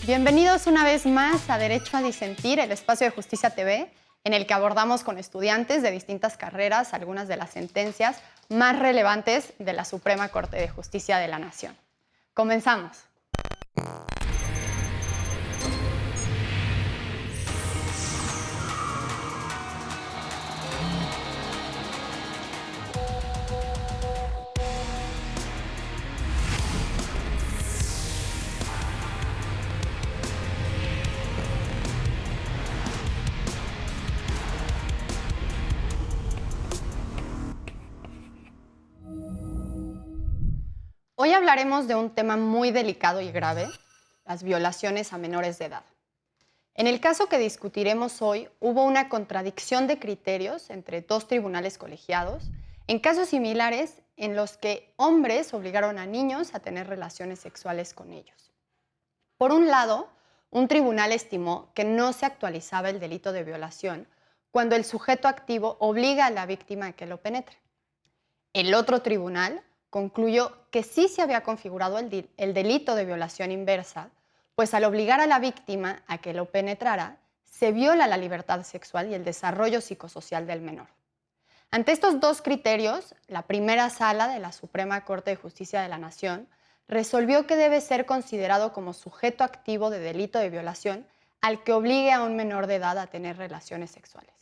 Bienvenidos una vez más a Derecho a Disentir, el espacio de Justicia TV, en el que abordamos con estudiantes de distintas carreras algunas de las sentencias más relevantes de la Suprema Corte de Justicia de la Nación. Comenzamos. Hoy hablaremos de un tema muy delicado y grave, las violaciones a menores de edad. En el caso que discutiremos hoy, hubo una contradicción de criterios entre dos tribunales colegiados en casos similares en los que hombres obligaron a niños a tener relaciones sexuales con ellos. Por un lado, un tribunal estimó que no se actualizaba el delito de violación cuando el sujeto activo obliga a la víctima a que lo penetre. El otro tribunal concluyó que sí se había configurado el delito de violación inversa, pues al obligar a la víctima a que lo penetrara, se viola la libertad sexual y el desarrollo psicosocial del menor. Ante estos dos criterios, la primera sala de la Suprema Corte de Justicia de la Nación resolvió que debe ser considerado como sujeto activo de delito de violación al que obligue a un menor de edad a tener relaciones sexuales,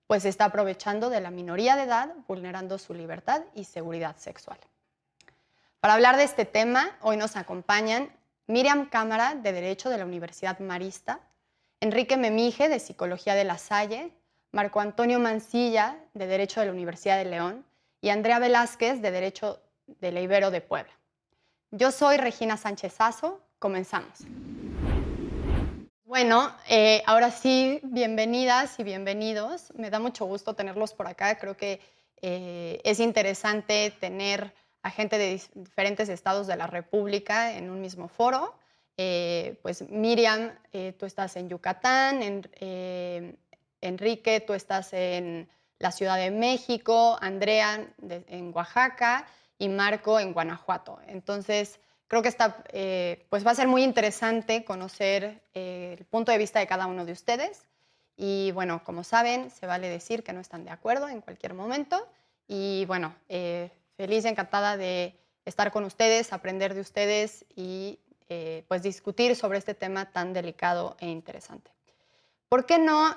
pues se está aprovechando de la minoría de edad, vulnerando su libertad y seguridad sexual. Para hablar de este tema, hoy nos acompañan Miriam Cámara, de Derecho de la Universidad Marista, Enrique Memije, de Psicología de La Salle, Marco Antonio Mancilla, de Derecho de la Universidad de León, y Andrea Velázquez, de Derecho de la Ibero de Puebla. Yo soy Regina Sánchez Sazo. Comenzamos. Bueno, ahora sí, bienvenidas y bienvenidos. Me da mucho gusto tenerlos por acá. Creo que es interesante tener a gente de diferentes estados de la República en un mismo foro. Pues Miriam, tú estás en Yucatán, Enrique, tú estás en la Ciudad de México, Andrea en Oaxaca y Marco en Guanajuato. Entonces, creo que pues va a ser muy interesante conocer el punto de vista de cada uno de ustedes. Y bueno, como saben, se vale decir que no están de acuerdo en cualquier momento. Y bueno, feliz y encantada de estar con ustedes, aprender de ustedes y pues discutir sobre este tema tan delicado e interesante. ¿Por qué no?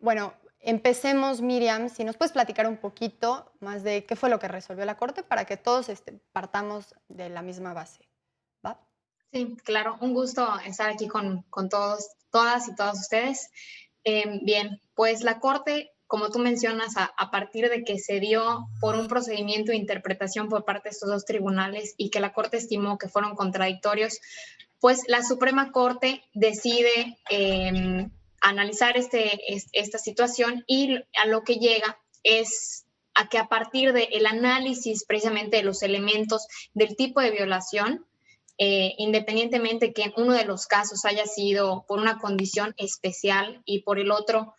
Bueno, empecemos, Miriam, si nos puedes platicar un poquito más de qué fue lo que resolvió la Corte para que todos partamos de la misma base. ¿Va? Sí, claro, un gusto estar aquí con todos, todas y todos ustedes. Bien, pues la Corte, como tú mencionas, a partir de que se dio por un procedimiento de interpretación por parte de estos dos tribunales y que la Corte estimó que fueron contradictorios, pues la Suprema Corte decide analizar esta situación y a lo que llega es a que a partir del análisis precisamente de los elementos del tipo de violación, independientemente que en uno de los casos haya sido por una condición especial y por el otro,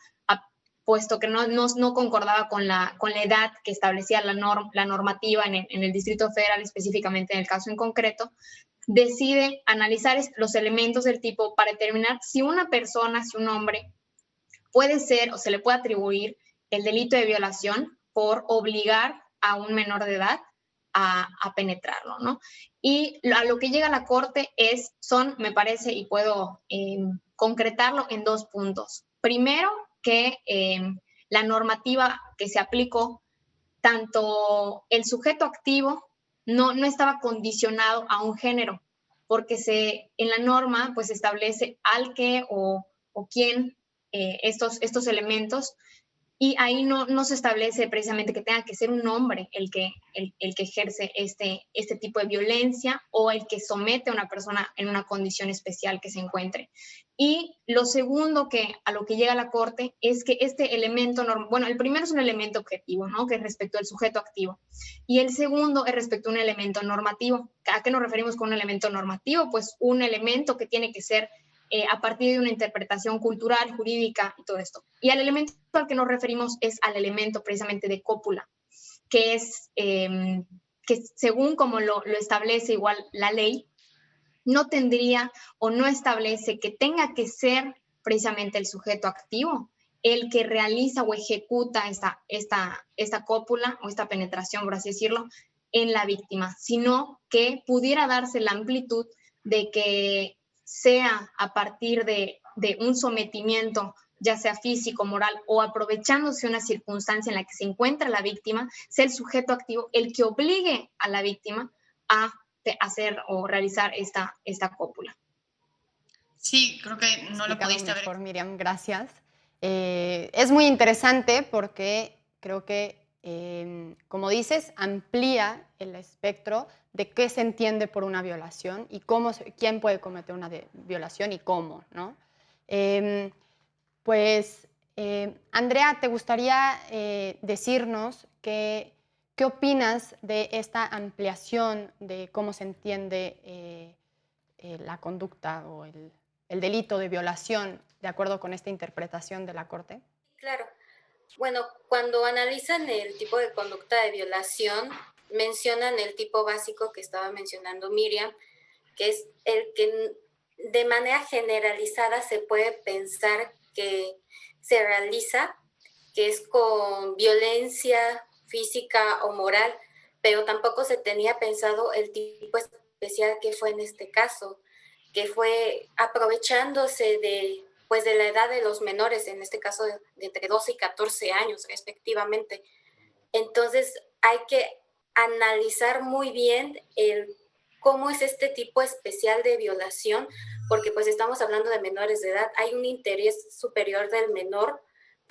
puesto que no concordaba con la edad que establecía la normativa en el Distrito Federal, específicamente en el caso en concreto, decide analizar los elementos del tipo para determinar si una persona, si un hombre, puede ser o se le puede atribuir el delito de violación por obligar a un menor de edad a penetrarlo, ¿no? Y a lo que llega la Corte me parece, y puedo concretarlo en dos puntos. Primero, que la normativa que se aplicó, tanto el sujeto activo no estaba condicionado a un género, porque en la norma pues establece al que o quién estos elementos, y ahí no se establece precisamente que tenga que ser un hombre el que ejerce este tipo de violencia o el que somete a una persona en una condición especial que se encuentre. Y lo segundo a lo que llega la Corte es que este elemento, bueno, el primero es un elemento objetivo, ¿no? Que es respecto al sujeto activo. Y el segundo es respecto a un elemento normativo. ¿A qué nos referimos con un elemento normativo? Pues un elemento que tiene que ser a partir de una interpretación cultural, jurídica y todo esto. Y al elemento al que nos referimos es al elemento precisamente de cópula, que es que según como lo establece igual la ley, no tendría o no establece que tenga que ser precisamente el sujeto activo el que realiza o ejecuta esta cópula o esta penetración, por así decirlo, en la víctima, sino que pudiera darse la amplitud de que sea a partir de un sometimiento, ya sea físico, moral, o aprovechándose una circunstancia en la que se encuentra la víctima, sea el sujeto activo el que obligue a la víctima a hacer o realizar esta cópula. Sí, creo que no lo Explicado pudiste haber. mejor, Miriam, gracias. Es muy interesante porque creo que, como dices, amplía el espectro de qué se entiende por una violación y quién puede cometer una violación y cómo, ¿no? Pues, Andrea, ¿te gustaría decirnos qué opinas de esta ampliación de cómo se entiende la conducta o el delito de violación de acuerdo con esta interpretación de la Corte? Claro. Bueno, cuando analizan el tipo de conducta de violación, mencionan el tipo básico que estaba mencionando Miriam, que es el que de manera generalizada se puede pensar que se realiza, que es con violencia física o moral, pero tampoco se tenía pensado el tipo especial que fue en este caso, que fue aprovechándose de la edad de los menores, en este caso de entre 12 y 14 años respectivamente. Entonces hay que analizar muy bien cómo es este tipo especial de violación, porque pues estamos hablando de menores de edad, hay un interés superior del menor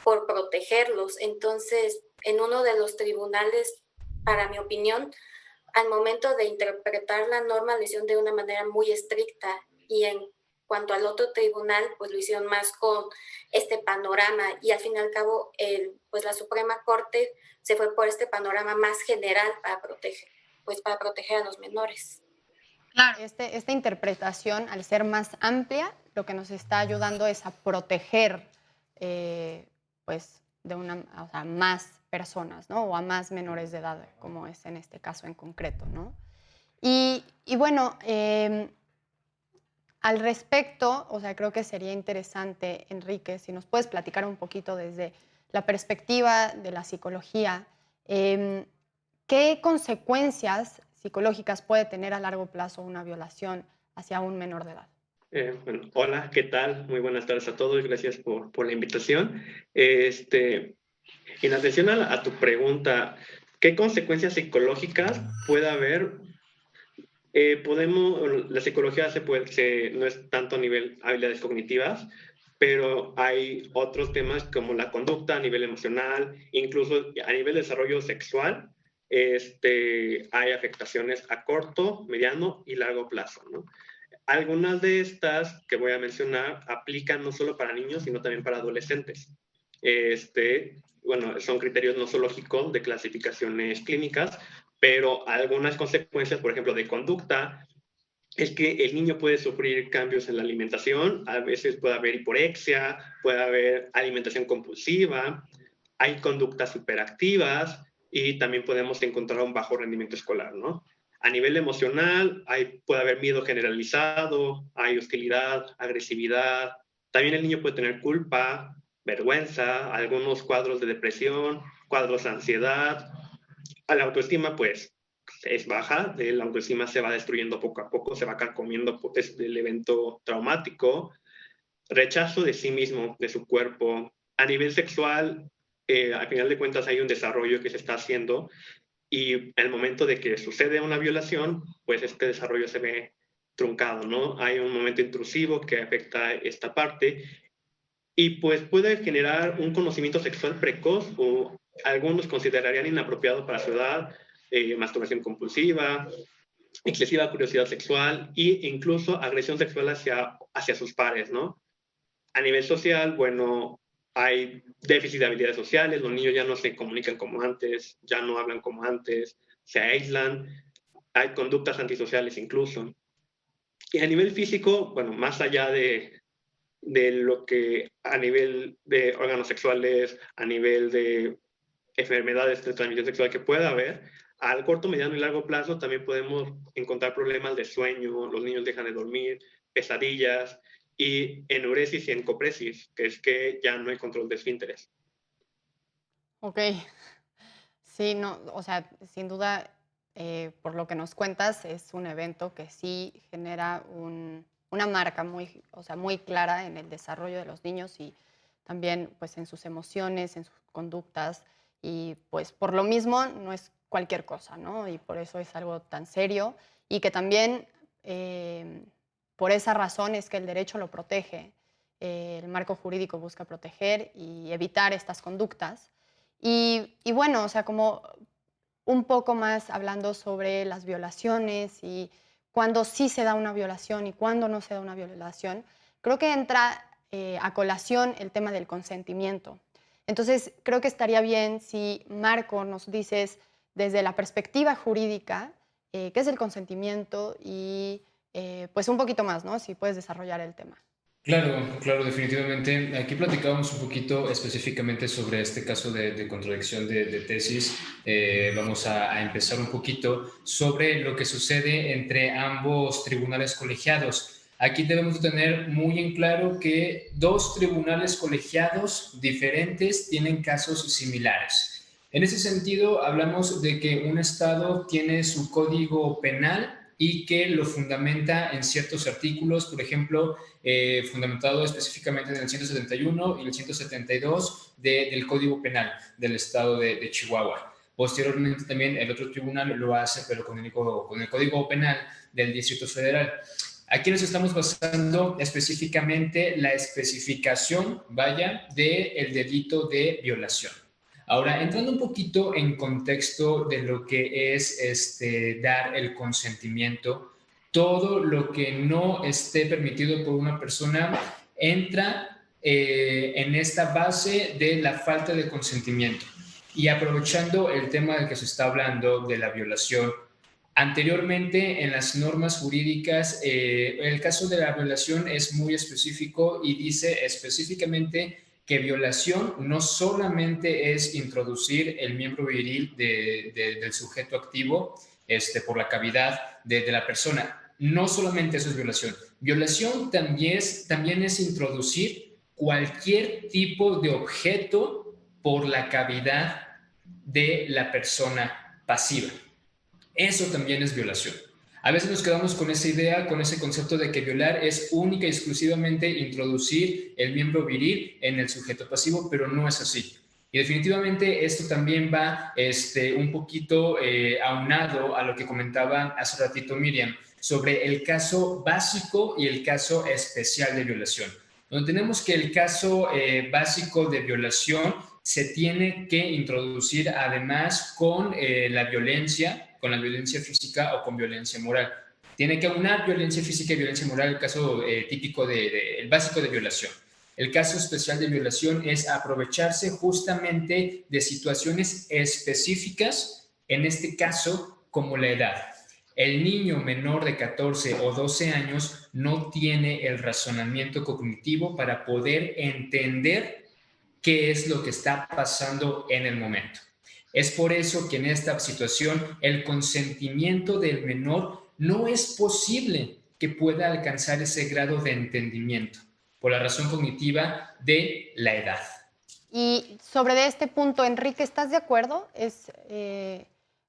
por protegerlos. Entonces, en uno de los tribunales, para mi opinión, al momento de interpretar la norma lo hicieron de una manera muy estricta, y en cuanto al otro tribunal, pues lo hicieron más con este panorama, y al fin y al cabo, pues la Suprema Corte se fue por este panorama más general para proteger a los menores. Claro. Esta interpretación, al ser más amplia, lo que nos está ayudando es a proteger pues, o sea, más personas, ¿no? O a más menores de edad, como es en este caso en concreto, ¿no? Y bueno, al respecto, o sea, creo que sería interesante, Enrique, si nos puedes platicar un poquito desde la perspectiva de la psicología, ¿qué consecuencias psicológicas puede tener a largo plazo una violación hacia un menor de edad? Bueno, hola, ¿qué tal? Muy buenas tardes a todos, gracias por la invitación. En atención a tu pregunta, ¿qué consecuencias psicológicas puede haber? La psicología no es tanto a nivel habilidades cognitivas, pero hay otros temas como la conducta a nivel emocional, incluso a nivel de desarrollo sexual, hay afectaciones a corto, mediano y largo plazo, ¿no? Algunas de estas que voy a mencionar aplican no solo para niños, sino también para adolescentes. Bueno, son criterios nosológicos de clasificaciones clínicas, pero algunas consecuencias, por ejemplo, de conducta, es que el niño puede sufrir cambios en la alimentación, a veces puede haber hiporexia, puede haber alimentación compulsiva, hay conductas hiperactivas y también podemos encontrar un bajo rendimiento escolar, ¿no? A nivel emocional, puede haber miedo generalizado, hay hostilidad, agresividad, también el niño puede tener culpa, vergüenza, algunos cuadros de depresión, cuadros de ansiedad. A la autoestima, pues, es baja, la autoestima se va destruyendo poco a poco, se va carcomiendo el evento traumático, rechazo de sí mismo, de su cuerpo. A nivel sexual, al final de cuentas hay un desarrollo que se está haciendo y en el momento de que sucede una violación, pues este desarrollo se ve truncado, ¿no? Hay un momento intrusivo que afecta esta parte y pues puede generar un conocimiento sexual precoz o algunos considerarían inapropiado para su edad, masturbación compulsiva, excesiva curiosidad sexual e incluso agresión sexual hacia sus pares, ¿no? A nivel social, bueno, hay déficit de habilidades sociales, los niños ya no se comunican como antes, ya no hablan como antes, se aíslan, hay conductas antisociales incluso. Y a nivel físico, bueno, más allá de lo que a nivel de órganos sexuales, a nivel de enfermedades de transmisión sexual que pueda haber, al corto, mediano y largo plazo también podemos encontrar problemas de sueño, los niños dejan de dormir, pesadillas y enuresis y encopresis, que es que ya no hay control de esfínteres. Ok, sí, no, o sea, sin duda, por lo que nos cuentas, es un evento que sí genera una marca muy, o sea, muy clara en el desarrollo de los niños y también pues en sus emociones, en sus conductas y pues por lo mismo no es cualquier cosa, ¿no? Y por eso es algo tan serio y que también por esa razón es que el derecho lo protege, el marco jurídico busca proteger y evitar estas conductas. Y bueno, o sea, como un poco más hablando sobre las violaciones y cuándo sí se da una violación y cuándo no se da una violación, creo que entra a colación el tema del consentimiento. Entonces, creo que estaría bien si, Marco, nos dices desde la perspectiva jurídica qué es el consentimiento y pues un poquito más, ¿no? Si puedes desarrollar el tema. Claro, claro, definitivamente. Aquí platicábamos un poquito específicamente sobre este caso de contradicción de tesis. Vamos a empezar un poquito sobre lo que sucede entre ambos tribunales colegiados. Aquí debemos tener muy en claro que dos tribunales colegiados diferentes tienen casos similares. En ese sentido, hablamos de que un estado tiene su código penal y que lo fundamenta en ciertos artículos, por ejemplo, fundamentado específicamente en el 171 y el 172 del Código Penal del Estado de Chihuahua. Posteriormente también el otro tribunal lo hace, pero con el Código Penal del Distrito Federal. Aquí nos estamos basando específicamente la especificación, del delito de violación. Ahora, entrando un poquito en contexto de lo que es dar el consentimiento, todo lo que no esté permitido por una persona entra en esta base de la falta de consentimiento. Y aprovechando el tema del que se está hablando, de la violación, anteriormente en las normas jurídicas, el caso de la violación es muy específico y dice específicamente que violación no solamente es introducir el miembro viril del sujeto activo por la cavidad de la persona. No solamente eso es violación. Violación también es introducir cualquier tipo de objeto por la cavidad de la persona pasiva. Eso también es violación. A veces nos quedamos con esa idea, con ese concepto de que violar es única y exclusivamente introducir el miembro viril en el sujeto pasivo, pero no es así. Y definitivamente esto también va un poquito aunado a lo que comentaba hace ratito Miriam, sobre el caso básico y el caso especial de violación. Donde tenemos que el caso básico de violación se tiene que introducir además con la violencia física o con violencia moral. Tiene que aunar violencia física y violencia moral, el caso típico el básico de violación. El caso especial de violación es aprovecharse justamente de situaciones específicas, en este caso como la edad. El niño menor de 14 o 12 años no tiene el razonamiento cognitivo para poder entender qué es lo que está pasando en el momento. Es por eso que en esta situación el consentimiento del menor no es posible que pueda alcanzar ese grado de entendimiento por la razón cognitiva de la edad. Y sobre este punto, Enrique, ¿estás de acuerdo?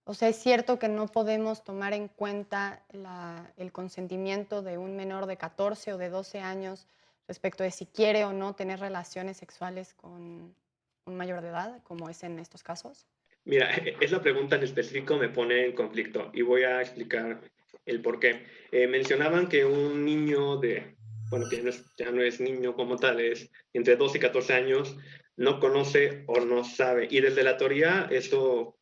O sea, es cierto que no podemos tomar en cuenta el consentimiento de un menor de 14 o de 12 años respecto de si quiere o no tener relaciones sexuales con un mayor de edad, como es en estos casos. Mira, esa pregunta en específico me pone en conflicto y voy a explicar el por qué. Mencionaban que un niño que ya no es niño como tal, es entre 12 y 14 años, no conoce o no sabe. Y desde la teoría eso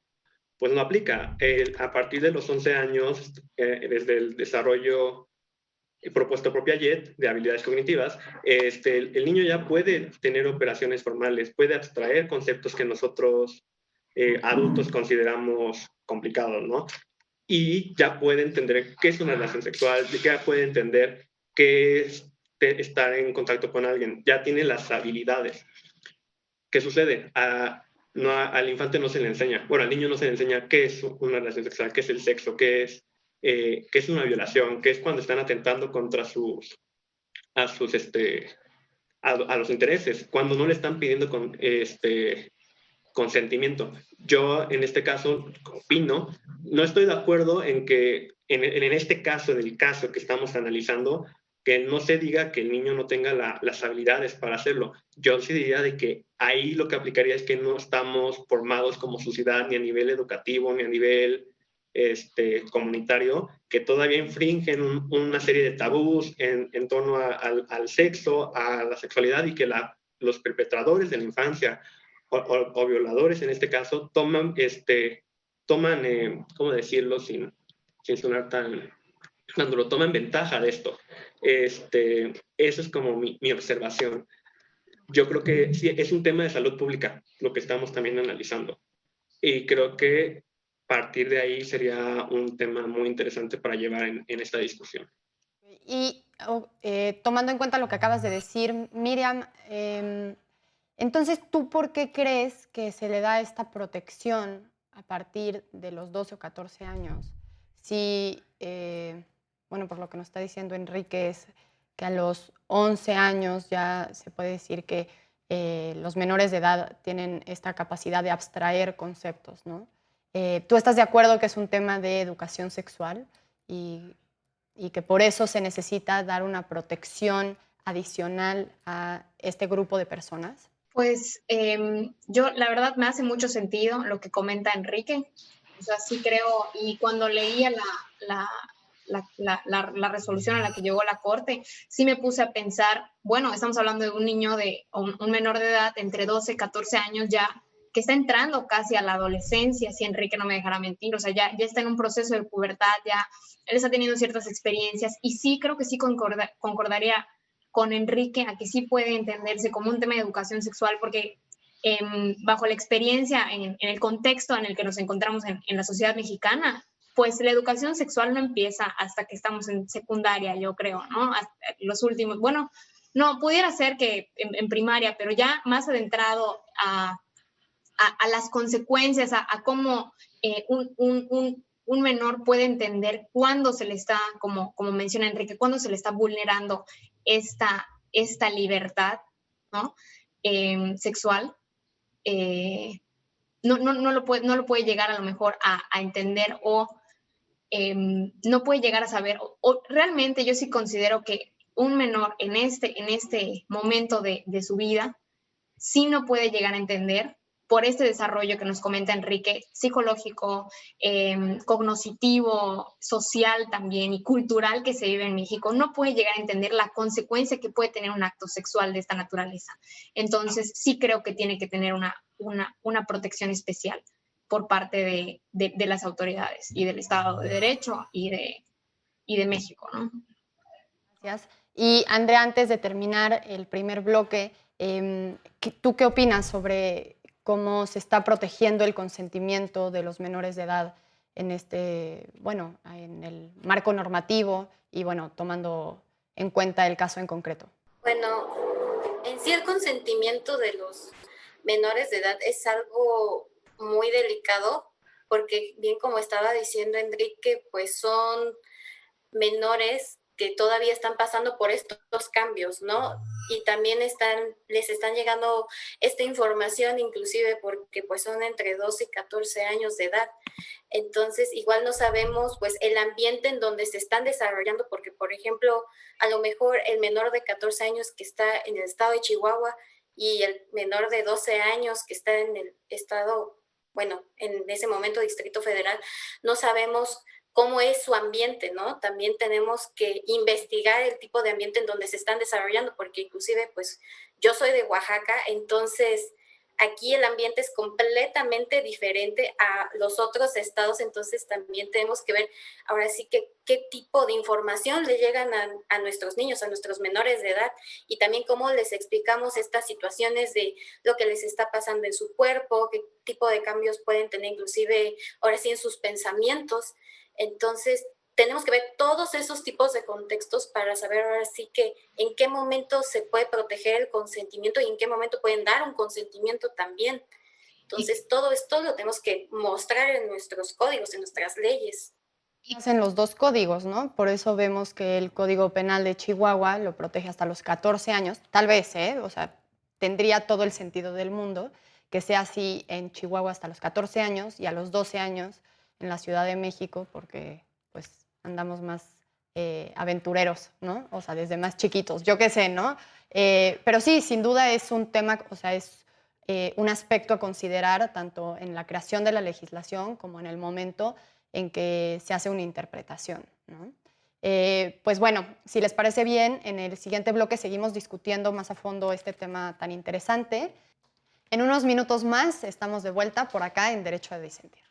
pues no aplica. A partir de los 11 años, desde el desarrollo propuesto por Piaget de habilidades cognitivas, el niño ya puede tener operaciones formales, puede abstraer conceptos que nosotros adultos consideramos complicados, ¿no? Y ya puede entender qué es una relación sexual, ya puede entender qué es estar en contacto con alguien, ya tiene las habilidades. ¿Qué sucede? no, al infante no se le enseña, bueno, al niño no se le enseña qué es una relación sexual, qué es el sexo, qué es una violación, qué es cuando están atentando contra a sus, a los intereses, cuando no le están pidiendo consentimiento. Yo, en este caso, opino, no estoy de acuerdo en que, en este caso, del caso que estamos analizando, que no se diga que el niño no tenga las habilidades para hacerlo. Yo sí diría de que ahí lo que aplicaría es que no estamos formados como sociedad, ni a nivel educativo, ni a nivel comunitario, que todavía infringen una serie de tabús en torno al sexo, a la sexualidad, y que los perpetradores de la infancia o violadores en este caso toman, ¿cómo decirlo sin sonar tan, cuando lo toman ventaja de esto? Eso es como mi observación. Yo creo que sí, es un tema de salud pública lo que estamos también analizando. Y creo que partir de ahí sería un tema muy interesante para llevar en esta discusión. Y tomando en cuenta lo que acabas de decir, Miriam, entonces, ¿tú por qué crees que se le da esta protección a partir de los 12 o 14 años? Si, bueno, por lo que nos está diciendo Enrique, es que a los 11 años ya se puede decir que los menores de edad tienen esta capacidad de abstraer conceptos, ¿no? ¿Tú estás de acuerdo que es un tema de educación sexual y que por eso se necesita dar una protección adicional a este grupo de personas? Pues yo, la verdad, me hace mucho sentido lo que comenta Enrique. O sea, sí creo, y cuando leía la resolución a la que llegó la Corte, sí me puse a pensar, bueno, estamos hablando de un niño un menor de edad, entre 12 y 14 años ya, que está entrando casi a la adolescencia, si Enrique no me dejara mentir, o sea, ya está en un proceso de pubertad, ya él está teniendo ciertas experiencias, y sí creo que sí concordaría con Enrique a que sí puede entenderse como un tema de educación sexual, porque bajo la experiencia, en el contexto en el que nos encontramos en la sociedad mexicana, pues la educación sexual no empieza hasta que estamos en secundaria, yo creo, ¿no? Hasta los últimos, bueno, no, pudiera ser que en primaria, pero ya más adentrado a las consecuencias, a cómo un menor puede entender cuándo se le está, como menciona Enrique, cuándo se le está vulnerando esta libertad, ¿no? Sexual. No lo puede llegar a lo mejor a entender o no puede llegar a saber. O realmente yo sí considero que un menor en este momento de su vida sí no puede llegar a entender por este desarrollo que nos comenta Enrique, psicológico, cognitivo, social también y cultural que se vive en México, no puede llegar a entender la consecuencia que puede tener un acto sexual de esta naturaleza. Entonces, sí creo que tiene que tener una protección especial por parte de las autoridades y del Estado de Derecho y de México, ¿no? Gracias. Y Andrea, antes de terminar el primer bloque, ¿tú qué opinas sobre cómo se está protegiendo el consentimiento de los menores de edad en en el marco normativo y, bueno, tomando en cuenta el caso en concreto? Bueno, en sí el consentimiento de los menores de edad es algo muy delicado porque, bien como estaba diciendo Enrique, pues son menores que todavía están pasando por estos cambios, ¿no? Y también les están llegando esta información, inclusive porque pues son entre 12 y 14 años de edad. Entonces, igual no sabemos pues el ambiente en donde se están desarrollando, porque por ejemplo, a lo mejor el menor de 14 años que está en el estado de Chihuahua y el menor de 12 años que está en el estado, bueno, en ese momento Distrito Federal, no sabemos cómo es su ambiente, ¿no? También tenemos que investigar el tipo de ambiente en donde se están desarrollando, porque inclusive, pues, yo soy de Oaxaca, entonces aquí el ambiente es completamente diferente a los otros estados, entonces también tenemos que ver ahora sí que qué tipo de información le llegan a nuestros niños, a nuestros menores de edad, y también cómo les explicamos estas situaciones de lo que les está pasando en su cuerpo, qué tipo de cambios pueden tener inclusive ahora sí en sus pensamientos. Entonces, tenemos que ver todos esos tipos de contextos para saber ahora sí que en qué momento se puede proteger el consentimiento y en qué momento pueden dar un consentimiento también. Entonces, todo esto lo tenemos que mostrar en nuestros códigos, en nuestras leyes. En los dos códigos, ¿no? Por eso vemos que el Código Penal de Chihuahua lo protege hasta los 14 años, tal vez, o sea, tendría todo el sentido del mundo que sea así en Chihuahua hasta los 14 años y a los 12 años en la Ciudad de México, porque pues andamos más aventureros, ¿no? O sea, desde más chiquitos, yo qué sé, ¿no? Pero sí, sin duda es un tema, o sea, es un aspecto a considerar tanto en la creación de la legislación como en el momento en que se hace una interpretación, ¿no? Pues bueno, si les parece bien, en el siguiente bloque seguimos discutiendo más a fondo este tema tan interesante. En unos minutos más estamos de vuelta por acá en Derecho a Disentir.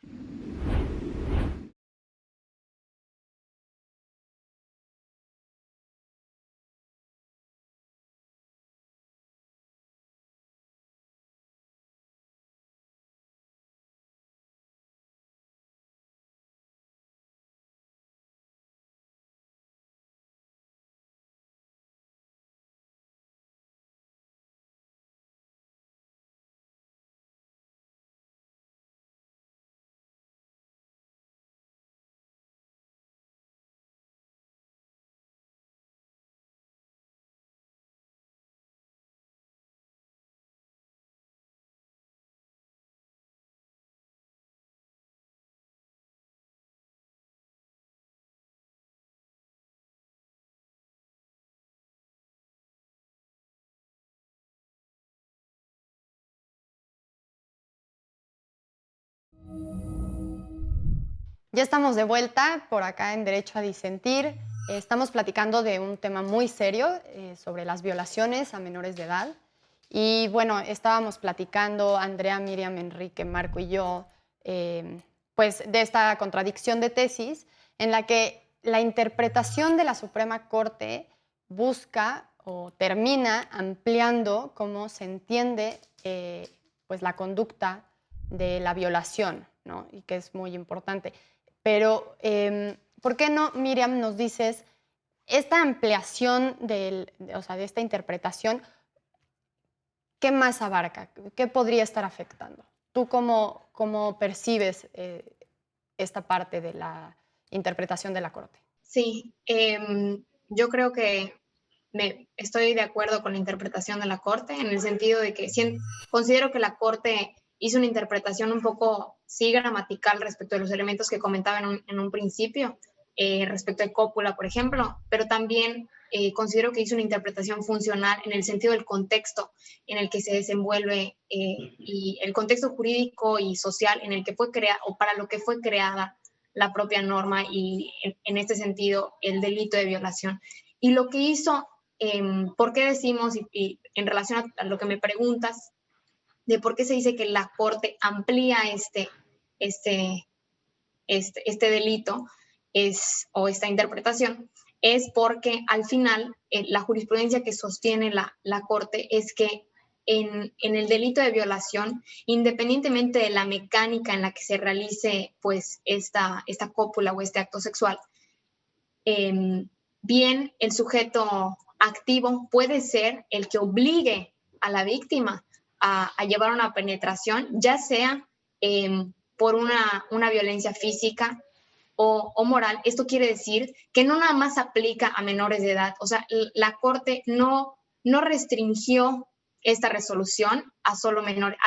Ya estamos de vuelta por acá en Derecho a Disentir. Estamos platicando de un tema muy serio sobre las violaciones a menores de edad. Y bueno, estábamos platicando, Andrea, Miriam, Enrique, Marco y yo, pues de esta contradicción de tesis en la que la interpretación de la Suprema Corte busca o termina ampliando cómo se entiende pues la conducta de la violación, ¿no? Y que es muy importante. Pero, ¿por qué no, Miriam, nos dices esta ampliación de esta interpretación, qué más abarca? ¿Qué podría estar afectando? ¿Tú cómo percibes esta parte de la interpretación de la Corte? Sí, yo creo que estoy de acuerdo con la interpretación de la Corte, en el sentido de que considero que la Corte hizo una interpretación un poco, sí, gramatical respecto de los elementos que comentaba en un principio, respecto de cópula, por ejemplo, pero también considero que hizo una interpretación funcional en el sentido del contexto en el que se desenvuelve y el contexto jurídico y social en el que fue creada o para lo que fue creada la propia norma y en este sentido el delito de violación. Y lo que hizo, ¿por qué decimos, y en relación a lo que me preguntas, de por qué se dice que la Corte amplía este delito o esta interpretación? Es porque al final la jurisprudencia que sostiene la Corte es que en el delito de violación, independientemente de la mecánica en la que se realice pues esta cópula o este acto sexual, bien el sujeto activo puede ser el que obligue a la víctima a llevar una penetración, ya sea por una violencia física o moral. Esto quiere decir que no nada más aplica a menores de edad. O sea, la Corte no restringió esta resolución a solo menores,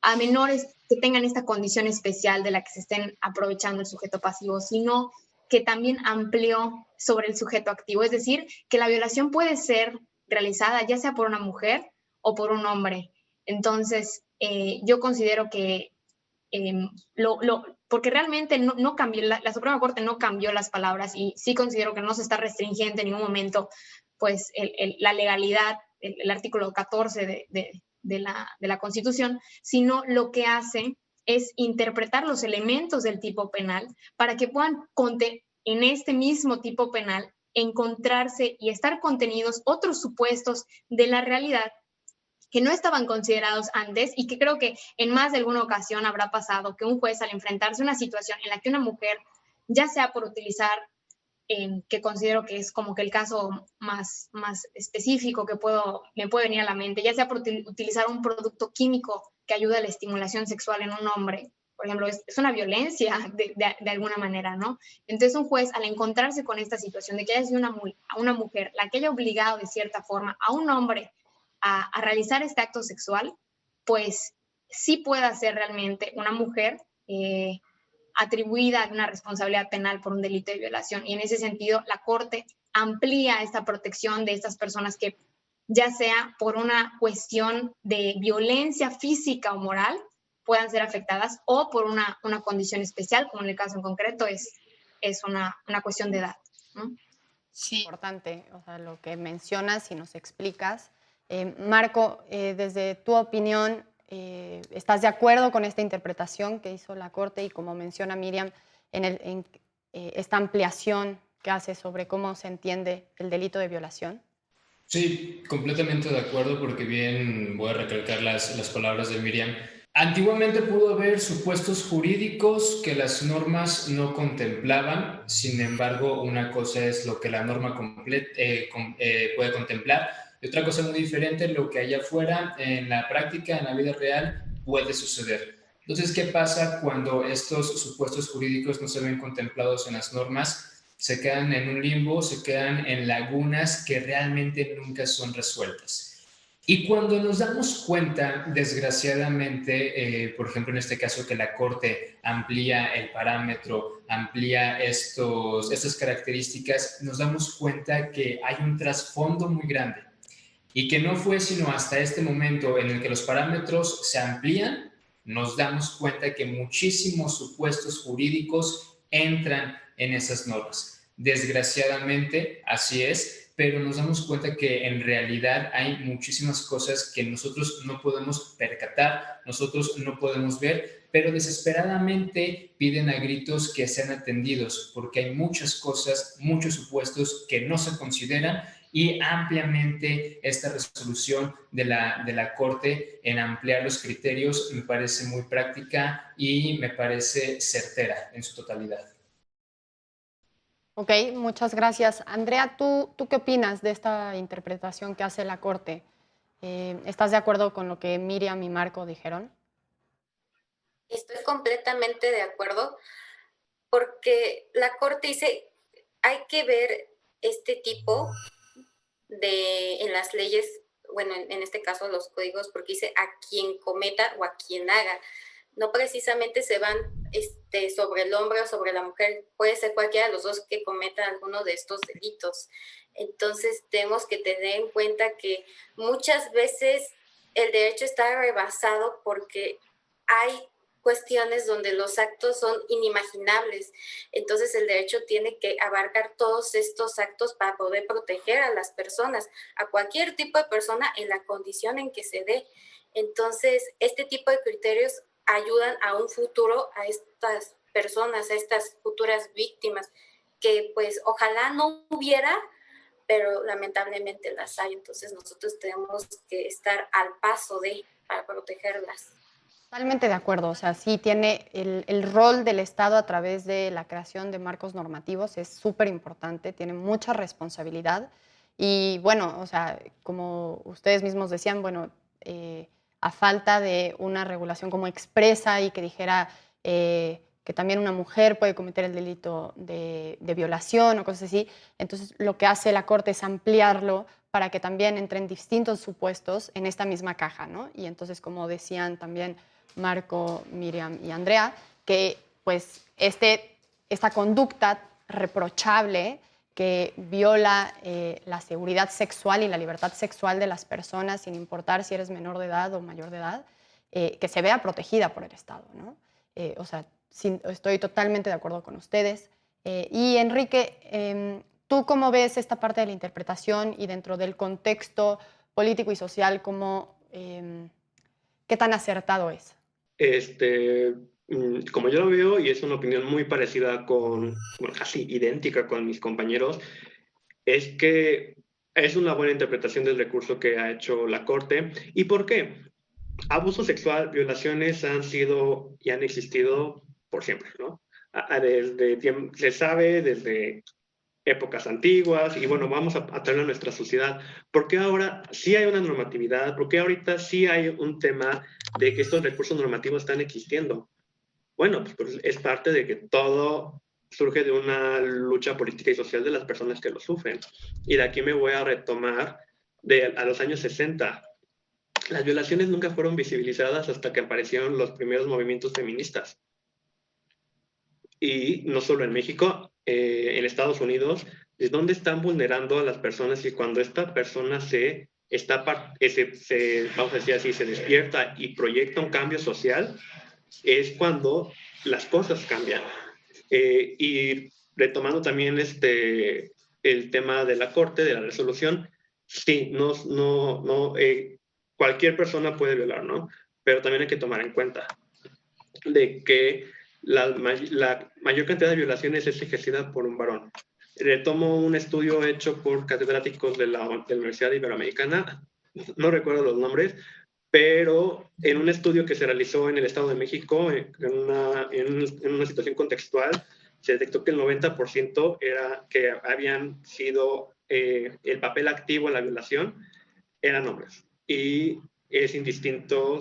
a menores que tengan esta condición especial de la que se estén aprovechando el sujeto pasivo, sino que también amplió sobre el sujeto activo. Es decir, que la violación puede ser realizada ya sea por una mujer o por un hombre. Entonces, yo considero que porque realmente no cambió, la Suprema Corte no cambió las palabras y sí considero que no se está restringiendo en ningún momento pues la legalidad, el artículo 14 de la Constitución, sino lo que hace es interpretar los elementos del tipo penal para que puedan en este mismo tipo penal encontrarse y estar contenidos otros supuestos de la realidad que no estaban considerados antes y que creo que en más de alguna ocasión habrá pasado que un juez, al enfrentarse a una situación en la que una mujer, ya sea por utilizar, que considero que es como que el caso más específico que me puede venir a la mente, ya sea por utilizar un producto químico que ayuda a la estimulación sexual en un hombre, por ejemplo, es una violencia de alguna manera, ¿no? Entonces un juez, al encontrarse con esta situación de que haya sido una mujer la que haya obligado de cierta forma a un hombre a realizar este acto sexual, pues sí puede ser realmente una mujer atribuida a una responsabilidad penal por un delito de violación. Y en ese sentido, la Corte amplía esta protección de estas personas que, ya sea por una cuestión de violencia física o moral, puedan ser afectadas, o por una condición especial, como en el caso en concreto es una cuestión de edad, ¿no? Sí. Importante, o sea, lo que mencionas y nos explicas. Marco, desde tu opinión, ¿estás de acuerdo con esta interpretación que hizo la Corte y, como menciona Miriam, en esta ampliación que hace sobre cómo se entiende el delito de violación? Sí, completamente de acuerdo, porque bien voy a recalcar las palabras de Miriam. Antiguamente pudo haber supuestos jurídicos que las normas no contemplaban. Sin embargo, una cosa es lo que la norma puede contemplar, y otra cosa muy diferente, lo que allá afuera, en la práctica, en la vida real, puede suceder. Entonces, ¿qué pasa cuando estos supuestos jurídicos no se ven contemplados en las normas? Se quedan en un limbo, se quedan en lagunas que realmente nunca son resueltas. Y cuando nos damos cuenta, desgraciadamente, por ejemplo, en este caso que la Corte amplía el parámetro, amplía estas características, nos damos cuenta que hay un trasfondo muy grande y que no fue sino hasta este momento en el que los parámetros se amplían, nos damos cuenta que muchísimos supuestos jurídicos entran en esas normas. Desgraciadamente, así es, pero nos damos cuenta que en realidad hay muchísimas cosas que nosotros no podemos percatar, nosotros no podemos ver, pero desesperadamente piden a gritos que sean atendidos, porque hay muchas cosas, muchos supuestos que no se consideran, y ampliamente esta resolución de la Corte en ampliar los criterios me parece muy práctica y me parece certera en su totalidad. Ok, muchas gracias. Andrea, ¿tú qué opinas de esta interpretación que hace la Corte? ¿Estás de acuerdo con lo que Miriam y Marco dijeron? Estoy completamente de acuerdo, porque la Corte dice, hay que ver este tipo en las leyes, bueno, en este caso los códigos, porque dice a quien cometa o a quien haga. No precisamente se van sobre el hombre o sobre la mujer, puede ser cualquiera de los dos que cometa alguno de estos delitos. Entonces tenemos que tener en cuenta que muchas veces el derecho está rebasado porque hay cuestiones donde los actos son inimaginables. Entonces el derecho tiene que abarcar todos estos actos para poder proteger a las personas, a cualquier tipo de persona en la condición en que se dé. Entonces este tipo de criterios ayudan a un futuro a estas personas, a estas futuras víctimas, que pues ojalá no hubiera, pero lamentablemente las hay. Entonces nosotros tenemos que estar al paso para protegerlas. Totalmente de acuerdo, o sea, sí tiene el rol del Estado a través de la creación de marcos normativos, es súper importante, tiene mucha responsabilidad y bueno, o sea, como ustedes mismos decían, bueno, a falta de una regulación como expresa y que dijera que también una mujer puede cometer el delito de violación o cosas así, entonces lo que hace la Corte es ampliarlo para que también entren distintos supuestos en esta misma caja, ¿no? Y entonces, como decían también Marco, Miriam y Andrea, que pues esta conducta reprochable que viola la seguridad sexual y la libertad sexual de las personas, sin importar si eres menor de edad o mayor de edad, que se vea protegida por el Estado, ¿no? O sea, estoy totalmente de acuerdo con ustedes. Y Enrique, ¿tú cómo ves esta parte de la interpretación y dentro del contexto político y social, qué tan acertado es? Como yo lo veo, y es una opinión muy parecida bueno, casi idéntica con mis compañeros, es que es una buena interpretación del recurso que ha hecho la Corte. ¿Y por qué? Abuso sexual, violaciones han sido y han existido por siempre, ¿no? Se sabe desde épocas antiguas y bueno, vamos a traerlo a nuestra sociedad. ¿Por qué ahora sí hay una normatividad? ¿Por qué ahorita sí hay un tema de que estos recursos normativos están existiendo? Bueno, pues es parte de que todo surge de una lucha política y social de las personas que lo sufren. Y de aquí me voy a retomar a los años 60. Las violaciones nunca fueron visibilizadas hasta que aparecieron los primeros movimientos feministas. Y no solo en México, en Estados Unidos, es donde están vulnerando a las personas y cuando esta persona vamos a decir así, se despierta y proyecta un cambio social, es cuando las cosas cambian. Y retomando también el tema de la Corte, de la resolución, sí, cualquier persona puede violar, ¿no? Pero también hay que tomar en cuenta de que la mayor cantidad de violaciones es ejercida por un varón. Retomo un estudio hecho por catedráticos de la Universidad Iberoamericana, no recuerdo los nombres, pero en un estudio que se realizó en el Estado de México, en una situación contextual, se detectó que el 90% era que habían sido el papel activo en la violación eran hombres. Y es indistinto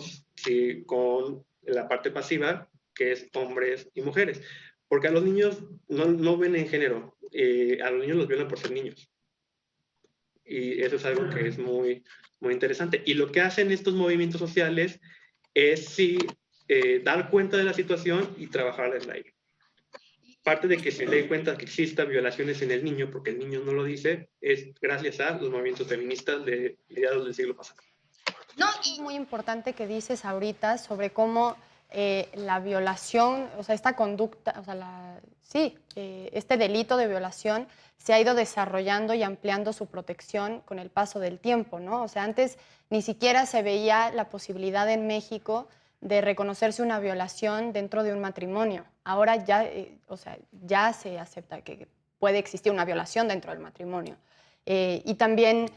con la parte pasiva, que es hombres y mujeres. Porque a los niños no ven en género, a los niños los violan por ser niños. Y eso es algo que es muy, muy interesante. Y lo que hacen estos movimientos sociales es sí dar cuenta de la situación y trabajar desde ahí. Parte de que se dé cuenta que existan violaciones en el niño, porque el niño no lo dice, es gracias a los movimientos feministas de mediados del siglo pasado. No, es muy importante que dices ahorita sobre cómo la violación, o sea, esta conducta, o sea, este delito de violación se ha ido desarrollando y ampliando su protección con el paso del tiempo, ¿no? O sea, antes ni siquiera se veía la posibilidad en México de reconocerse una violación dentro de un matrimonio. Ahora ya, ya se acepta que puede existir una violación dentro del matrimonio. Y también,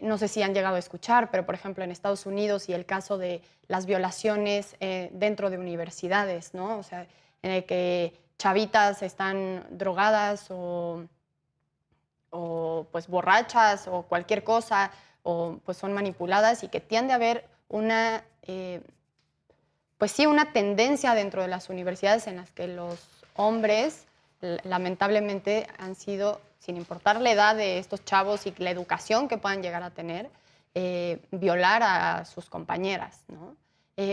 no sé si han llegado a escuchar, pero por ejemplo en Estados Unidos y el caso de las violaciones dentro de universidades, ¿no? O sea, en el que chavitas están drogadas o pues borrachas o cualquier cosa, o pues son manipuladas y que tiende a haber una, pues sí, una tendencia dentro de las universidades en las que los hombres lamentablemente han sido, sin importar la edad de estos chavos y la educación que puedan llegar a tener, violar a sus compañeras, ¿no?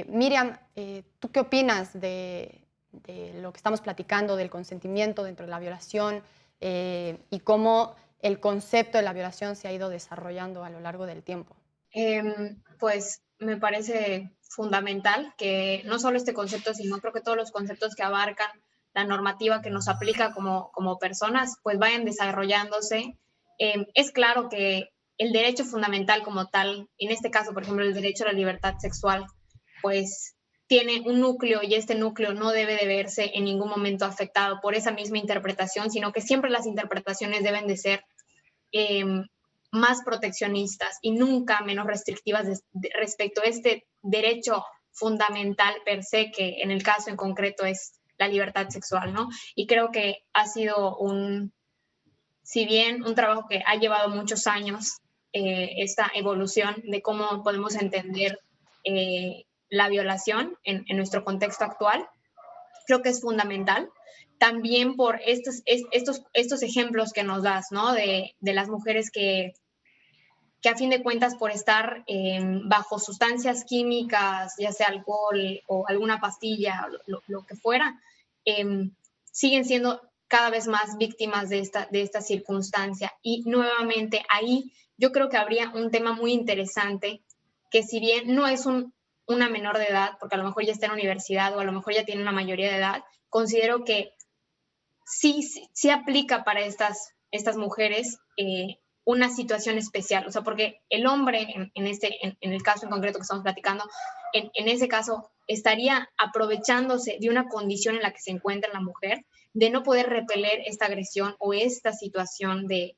Miriam, ¿tú qué opinas de lo que estamos platicando, del consentimiento dentro de la violación y cómo el concepto de la violación se ha ido desarrollando a lo largo del tiempo? Pues me parece fundamental que no solo este concepto, sino creo que todos los conceptos que abarcan la normativa que nos aplica como personas, pues vayan desarrollándose. Es claro que el derecho fundamental como tal, en este caso, por ejemplo, el derecho a la libertad sexual, pues tiene un núcleo y este núcleo no debe de verse en ningún momento afectado por esa misma interpretación, sino que siempre las interpretaciones deben de ser más proteccionistas y nunca menos restrictivas respecto a este derecho fundamental per se, que en el caso en concreto es la libertad sexual, ¿no? Y creo que ha sido si bien un trabajo que ha llevado muchos años, esta evolución de cómo podemos entender la violación en nuestro contexto actual, creo que es fundamental. También por estos ejemplos que nos das, ¿no? De las mujeres que a fin de cuentas por estar bajo sustancias químicas, ya sea alcohol o alguna pastilla, lo que fuera, siguen siendo cada vez más víctimas de esta circunstancia. Y nuevamente ahí yo creo que habría un tema muy interesante, que si bien no es una menor de edad, porque a lo mejor ya está en la universidad o a lo mejor ya tiene una mayoría de edad, considero que sí aplica para estas mujeres una situación especial. O sea, porque el hombre, en el caso en concreto que estamos platicando, en ese caso estaría aprovechándose de una condición en la que se encuentra la mujer, de no poder repeler esta agresión o esta situación de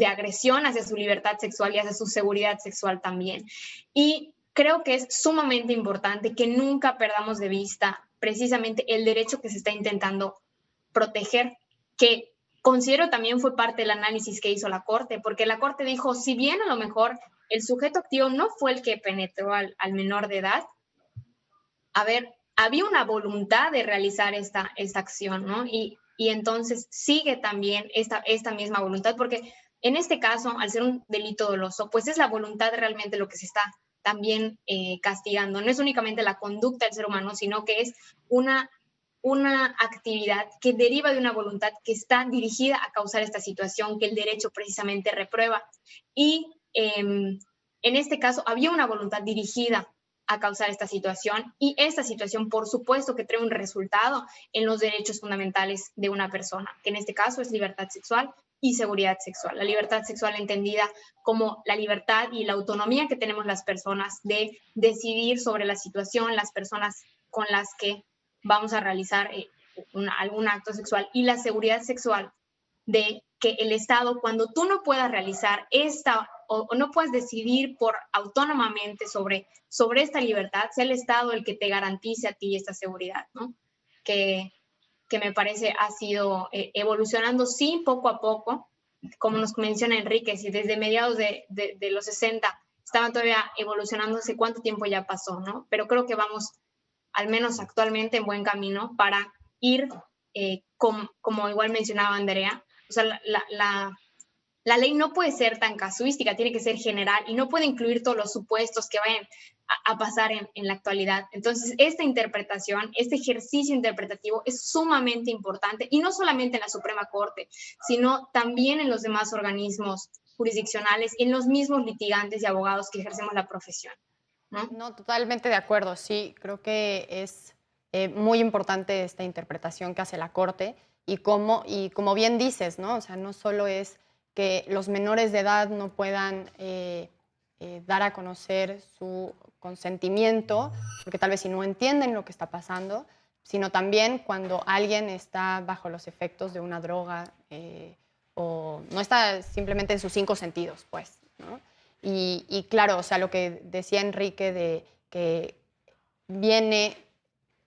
agresión hacia su libertad sexual y hacia su seguridad sexual también. Y creo que es sumamente importante que nunca perdamos de vista precisamente el derecho que se está intentando proteger, que considero también fue parte del análisis que hizo la Corte, porque la Corte dijo, si bien a lo mejor el sujeto activo no fue el que penetró al menor de edad, a ver, había una voluntad de realizar esta acción, ¿no? Y entonces sigue también esta misma voluntad, porque en este caso, al ser un delito doloso, pues es la voluntad realmente lo que se está también castigando. No es únicamente la conducta del ser humano, sino que es una actividad que deriva de una voluntad que está dirigida a causar esta situación que el derecho precisamente reprueba. Y en este caso había una voluntad dirigida a causar esta situación, y esta situación, por supuesto, que trae un resultado en los derechos fundamentales de una persona, que en este caso es libertad sexual y seguridad sexual. La libertad sexual entendida como la libertad y la autonomía que tenemos las personas de decidir sobre la situación, las personas con las que vamos a realizar algún acto sexual, y la seguridad sexual de que el Estado, cuando tú no puedas realizar esta o no puedas decidir autónomamente sobre esta libertad, sea el Estado el que te garantice a ti esta seguridad, ¿no? Que me parece ha sido evolucionando, sí, poco a poco, como nos menciona Enrique, si desde mediados de los 60 estaban todavía evolucionando, hace cuánto tiempo ya pasó, ¿no? Pero creo que vamos, al menos actualmente, en buen camino para ir, como igual mencionaba Andrea, o sea, la ley no puede ser tan casuística, tiene que ser general y no puede incluir todos los supuestos que vayan a pasar en la actualidad. Entonces, esta interpretación, este ejercicio interpretativo es sumamente importante, y no solamente en la Suprema Corte, sino también en los demás organismos jurisdiccionales, en los mismos litigantes y abogados que ejercemos la profesión, ¿no? No, totalmente de acuerdo. Sí, creo que es muy importante esta interpretación que hace la Corte, y como bien dices, ¿no? O sea, no solo es que los menores de edad no puedan dar a conocer su consentimiento, porque tal vez si no entienden lo que está pasando, sino también cuando alguien está bajo los efectos de una droga o no está simplemente en sus 5 sentidos, pues, ¿no? Y claro, o sea, lo que decía Enrique de que viene,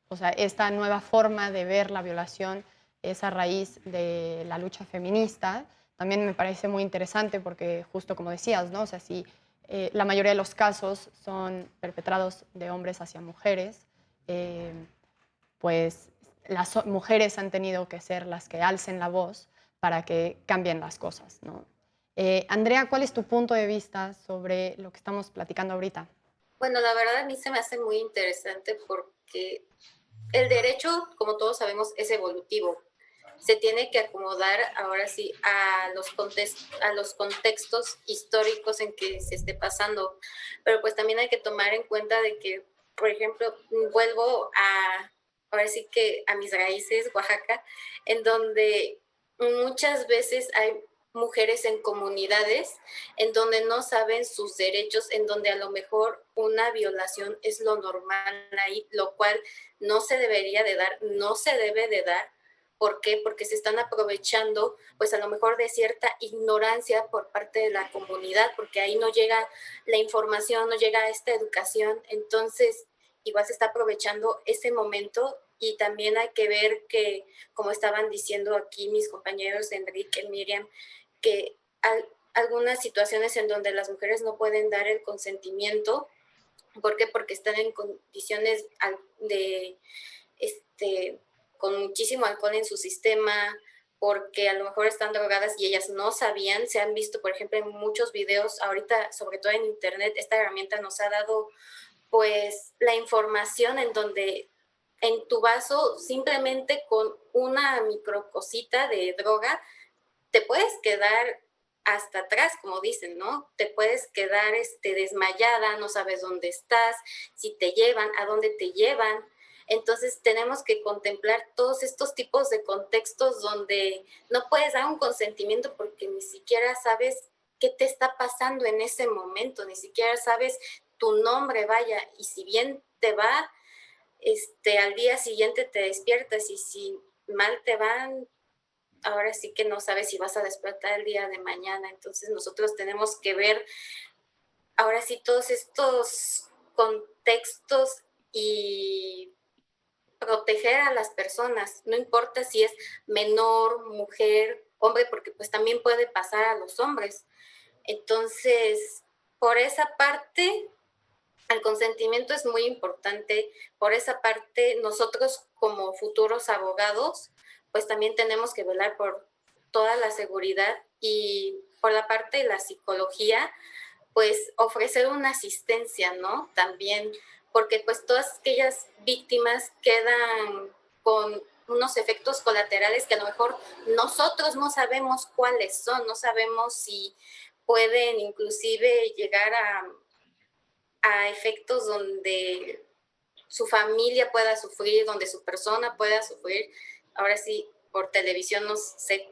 o sea, esta nueva forma de ver la violación es a raíz de la lucha feminista, también me parece muy interesante porque justo como decías, ¿no? O sea, si la mayoría de los casos son perpetrados de hombres hacia mujeres, pues las mujeres han tenido que ser las que alcen la voz para que cambien las cosas, ¿no? Andrea, ¿cuál es tu punto de vista sobre lo que estamos platicando ahorita? Bueno, la verdad a mí se me hace muy interesante porque el derecho, como todos sabemos, es evolutivo. Se tiene que acomodar ahora sí a los contextos históricos en que se esté pasando. Pero pues también hay que tomar en cuenta de que, por ejemplo, vuelvo ahora sí que a mis raíces, Oaxaca, en donde muchas veces hay mujeres en comunidades en donde no saben sus derechos, en donde a lo mejor una violación es lo normal ahí, lo cual no se debería de dar, no se debe de dar. ¿Por qué? Porque se están aprovechando, pues a lo mejor de cierta ignorancia por parte de la comunidad, porque ahí no llega la información, no llega esta educación. Entonces, igual se está aprovechando ese momento, y también hay que ver que, como estaban diciendo aquí mis compañeros Enrique, Miriam, que algunas situaciones en donde las mujeres no pueden dar el consentimiento. ¿Por qué? Porque están en condiciones de con muchísimo alcohol en su sistema, porque a lo mejor están drogadas y ellas no sabían. Se han visto, por ejemplo, en muchos videos, ahorita, sobre todo en internet, esta herramienta nos ha dado pues la información en donde en tu vaso, simplemente con una microcosita de droga, te puedes quedar hasta atrás, como dicen, ¿no? Te puedes quedar desmayada, no sabes dónde estás, si te llevan, a dónde te llevan. Entonces tenemos que contemplar todos estos tipos de contextos donde no puedes dar un consentimiento porque ni siquiera sabes qué te está pasando en ese momento, ni siquiera sabes tu nombre, vaya, y si bien te va, al día siguiente te despiertas, y si mal te van, ahora sí que no sabes si vas a despertar el día de mañana. Entonces nosotros tenemos que ver ahora sí todos estos contextos y proteger a las personas, no importa si es menor, mujer, hombre, porque pues también puede pasar a los hombres. Entonces, por esa parte, el consentimiento es muy importante. Por esa parte, nosotros como futuros abogados, pues también tenemos que velar por toda la seguridad, y por la parte de la psicología, pues ofrecer una asistencia, ¿no? También, porque pues todas aquellas víctimas quedan con unos efectos colaterales que a lo mejor nosotros no sabemos cuáles son, no sabemos si pueden inclusive llegar a efectos donde su familia pueda sufrir, donde su persona pueda sufrir. Ahora sí, por televisión no sé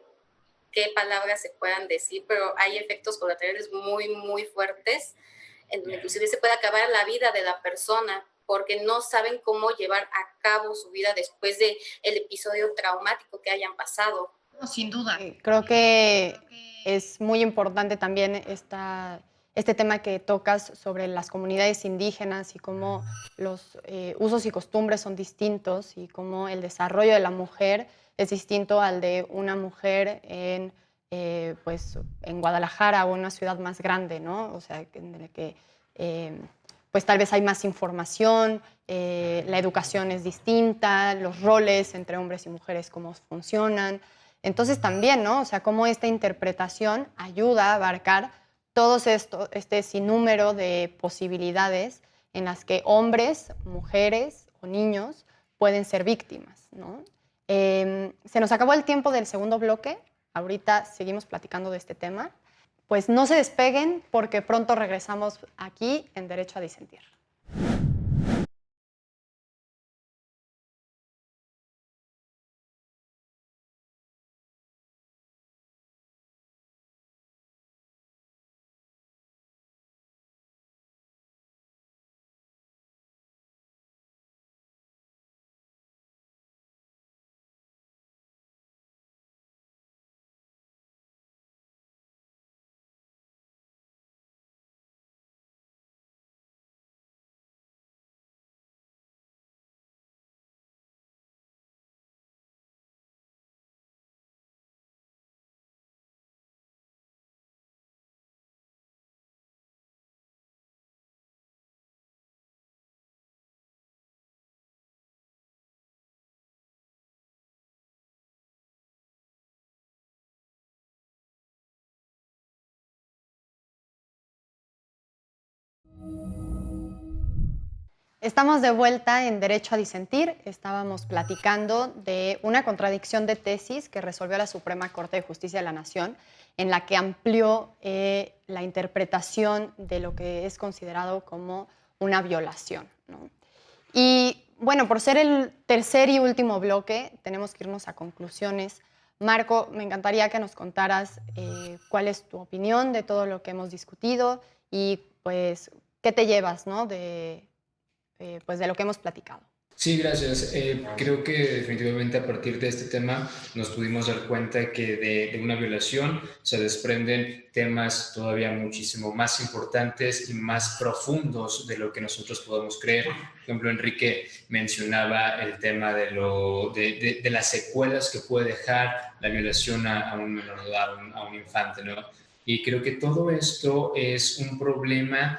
qué palabras se puedan decir, pero hay efectos colaterales muy, muy fuertes, en donde inclusive se puede acabar la vida de la persona porque no saben cómo llevar a cabo su vida después de el episodio traumático que hayan pasado. No, sin duda. Creo que es muy importante también este tema que tocas sobre las comunidades indígenas y cómo los usos y costumbres son distintos y cómo el desarrollo de la mujer es distinto al de una mujer pues, en Guadalajara o en una ciudad más grande, ¿no? O sea, en el que pues tal vez hay más información, la educación es distinta, los roles entre hombres y mujeres, cómo funcionan. Entonces también, ¿no? O sea, cómo esta interpretación ayuda a abarcar todo este sinnúmero de posibilidades en las que hombres, mujeres o niños pueden ser víctimas, ¿no? Se nos acabó el tiempo del segundo bloque. Ahorita seguimos platicando de este tema. Pues no se despeguen porque pronto regresamos aquí en Derecho a Disentir. Estamos de vuelta en Derecho a Disentir. Estábamos platicando de una contradicción de tesis que resolvió la Suprema Corte de Justicia de la Nación, en la que amplió la interpretación de lo que es considerado como una violación, ¿no? Y bueno, por ser el tercer y último bloque, tenemos que irnos a conclusiones. Marco, me encantaría que nos contaras cuál es tu opinión de todo lo que hemos discutido y pues qué te llevas, ¿no? Pues de lo que hemos platicado. Sí, gracias. Creo que definitivamente a partir de este tema nos pudimos dar cuenta que de una violación se desprenden temas todavía muchísimo más importantes y más profundos de lo que nosotros podemos creer. Por ejemplo, Enrique mencionaba el tema de las secuelas que puede dejar la violación a un menor de edad, a un infante, ¿no? Y creo que todo esto es un problema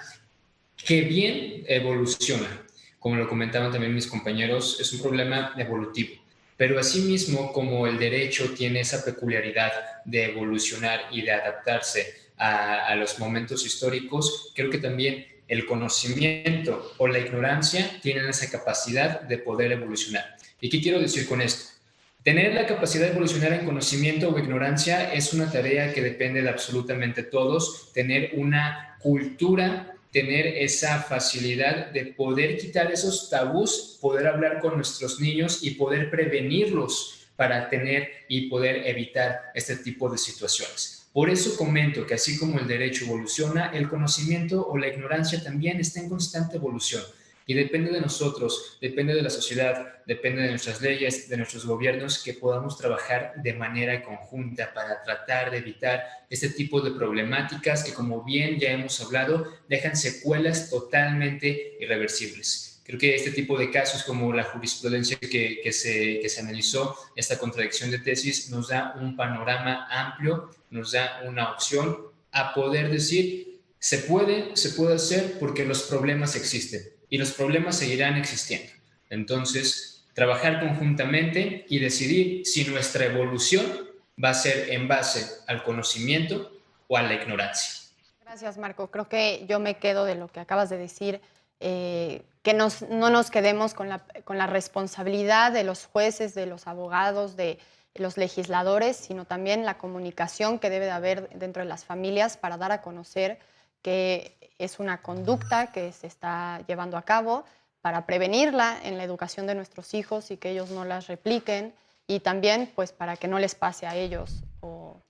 que bien evoluciona. Como lo comentaban también mis compañeros, es un problema evolutivo. Pero asimismo, como el derecho tiene esa peculiaridad de evolucionar y de adaptarse a los momentos históricos, creo que también el conocimiento o la ignorancia tienen esa capacidad de poder evolucionar. ¿Y qué quiero decir con esto? Tener la capacidad de evolucionar en conocimiento o ignorancia es una tarea que depende de absolutamente todos. Tener una cultura, tener esa facilidad de poder quitar esos tabús, poder hablar con nuestros niños y poder prevenirlos para tener y poder evitar este tipo de situaciones. Por eso comento que así como el derecho evoluciona, el conocimiento o la ignorancia también está en constante evolución. Y depende de nosotros, depende de la sociedad, depende de nuestras leyes, de nuestros gobiernos, que podamos trabajar de manera conjunta para tratar de evitar este tipo de problemáticas que, como bien ya hemos hablado, dejan secuelas totalmente irreversibles. Creo que este tipo de casos, como la jurisprudencia que se analizó, esta contradicción de tesis, nos da un panorama amplio, nos da una opción a poder decir, se puede hacer porque los problemas existen y los problemas seguirán existiendo. Entonces, trabajar conjuntamente y decidir si nuestra evolución va a ser en base al conocimiento o a la ignorancia. Gracias, Marco. Creo que yo me quedo de lo que acabas de decir, que no nos quedemos con la responsabilidad de los jueces, de los abogados, de los legisladores, sino también la comunicación que debe de haber dentro de las familias para dar a conocer que es una conducta que se está llevando a cabo, para prevenirla en la educación de nuestros hijos y que ellos no las repliquen, y también pues para que no les pase a ellos o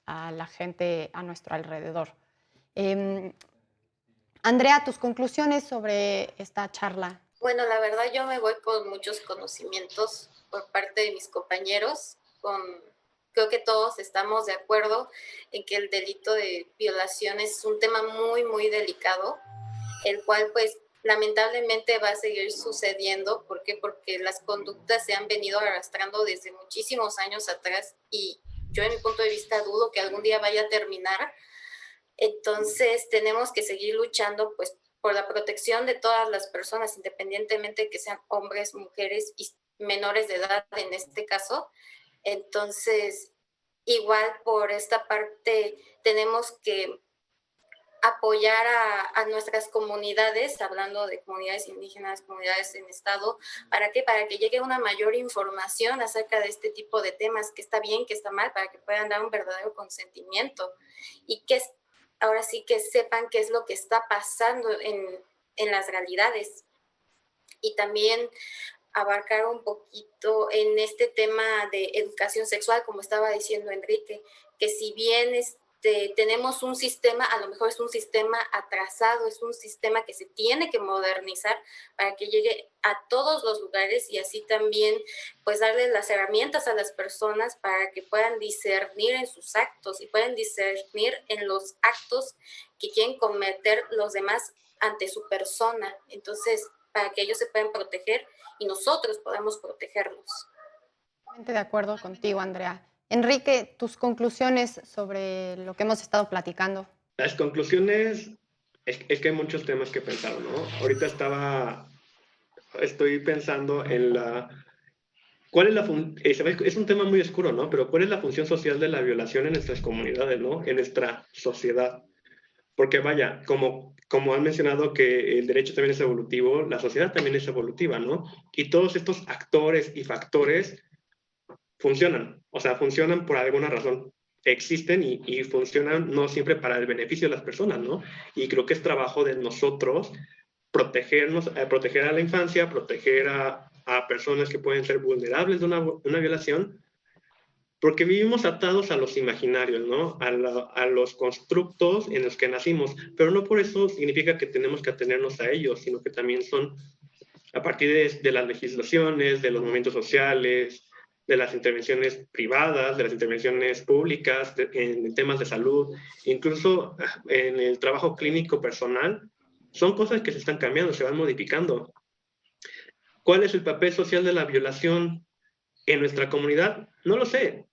a la gente a nuestro alrededor. Andrea, tus conclusiones sobre esta charla. Bueno, la verdad yo me voy con muchos conocimientos por parte de mis compañeros. Creo que todos estamos de acuerdo en que el delito de violación es un tema muy, muy delicado, el cual pues lamentablemente va a seguir sucediendo. ¿Por qué? Porque las conductas se han venido arrastrando desde muchísimos años atrás y yo en mi punto de vista dudo que algún día vaya a terminar. Entonces tenemos que seguir luchando pues por la protección de todas las personas, independientemente de que sean hombres, mujeres y menores de edad en este caso. Entonces, igual por esta parte tenemos que apoyar a nuestras comunidades, hablando de comunidades indígenas, comunidades en estado, ¿para qué? Para que llegue una mayor información acerca de este tipo de temas, que está bien, que está mal, para que puedan dar un verdadero consentimiento y que ahora sí que sepan qué es lo que está pasando en las realidades. Y también abarcar un poquito en este tema de educación sexual, como estaba diciendo Enrique, que si bien tenemos un sistema, a lo mejor es un sistema atrasado, es un sistema que se tiene que modernizar para que llegue a todos los lugares y así también pues darle las herramientas a las personas para que puedan discernir en sus actos y puedan discernir en los actos que quieren cometer los demás ante su persona. Entonces, para que ellos se puedan proteger y nosotros podamos protegerlos. Totalmente de acuerdo contigo, Andrea. Enrique, tus conclusiones sobre lo que hemos estado platicando. Las conclusiones es que hay muchos temas que pensar, ¿no? Ahorita estoy pensando en ¿cuál es es un tema muy oscuro, ¿no? Pero ¿cuál es la función social de la violación en nuestras comunidades, ¿no? En nuestra sociedad. Porque vaya, como han mencionado que el derecho también es evolutivo, la sociedad también es evolutiva, ¿no? Y todos estos actores y factores funcionan, o sea, funcionan por alguna razón. Existen y funcionan no siempre para el beneficio de las personas, ¿no? Y creo que es trabajo de nosotros protegernos, proteger a la infancia, proteger a personas que pueden ser vulnerables de una violación, porque vivimos atados a los imaginarios, ¿no? A los constructos en los que nacimos, pero no por eso significa que tenemos que atenernos a ellos, sino que también son a partir de las legislaciones, de los movimientos sociales, de las intervenciones privadas, de las intervenciones públicas, en temas de salud, incluso en el trabajo clínico personal, son cosas que se están cambiando, se van modificando. ¿Cuál es el papel social de la violación en nuestra comunidad? No lo sé.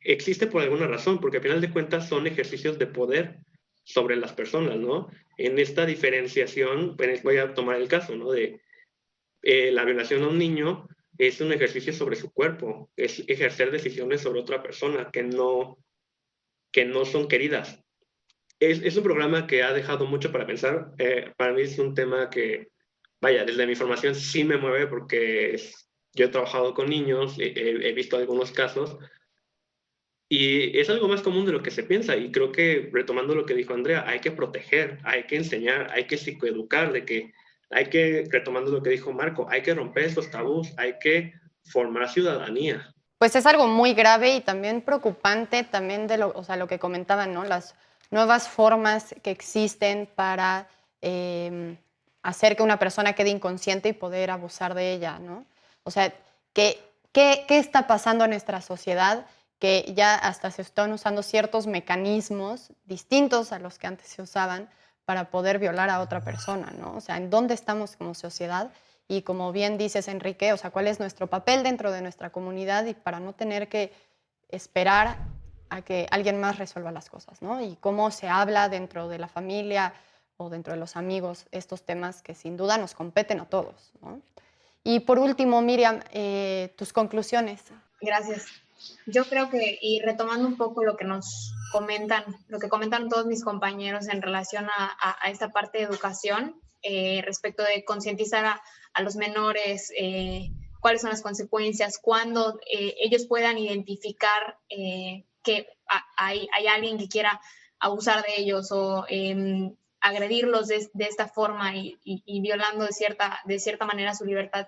Existe por alguna razón, porque al final de cuentas son ejercicios de poder sobre las personas, ¿no? En esta diferenciación, voy a tomar el caso, ¿no? De la violación a un niño es un ejercicio sobre su cuerpo, es ejercer decisiones sobre otra persona que no son queridas. Es un programa que ha dejado mucho para pensar. Para mí es un tema que, vaya, desde mi formación sí me mueve porque yo he trabajado con niños, he visto algunos casos y es algo más común de lo que se piensa. Y creo que, retomando lo que dijo Andrea, hay que proteger, hay que enseñar, hay que psicoeducar, retomando lo que dijo Marco, hay que romper estos tabús, hay que formar ciudadanía. Pues es algo muy grave y también preocupante también de lo que comentaban, ¿no? Las nuevas formas que existen para hacer que una persona quede inconsciente y poder abusar de ella, ¿no? O sea, ¿qué está pasando en nuestra sociedad? Que ya hasta se están usando ciertos mecanismos distintos a los que antes se usaban para poder violar a otra persona, ¿no? O sea, ¿en dónde estamos como sociedad? Y como bien dices, Enrique, o sea, ¿cuál es nuestro papel dentro de nuestra comunidad y para no tener que esperar a que alguien más resuelva las cosas, ¿no? Y cómo se habla dentro de la familia o dentro de los amigos estos temas que sin duda nos competen a todos, ¿no? Y por último, Miriam, tus conclusiones. Gracias. Yo creo que, y retomando un poco lo que nos comentan, lo que comentan todos mis compañeros en relación a esta parte de educación, respecto de concientizar a los menores, cuáles son las consecuencias, cuando ellos puedan identificar que hay alguien que quiera abusar de ellos o agredirlos de esta forma y violando de cierta manera su libertad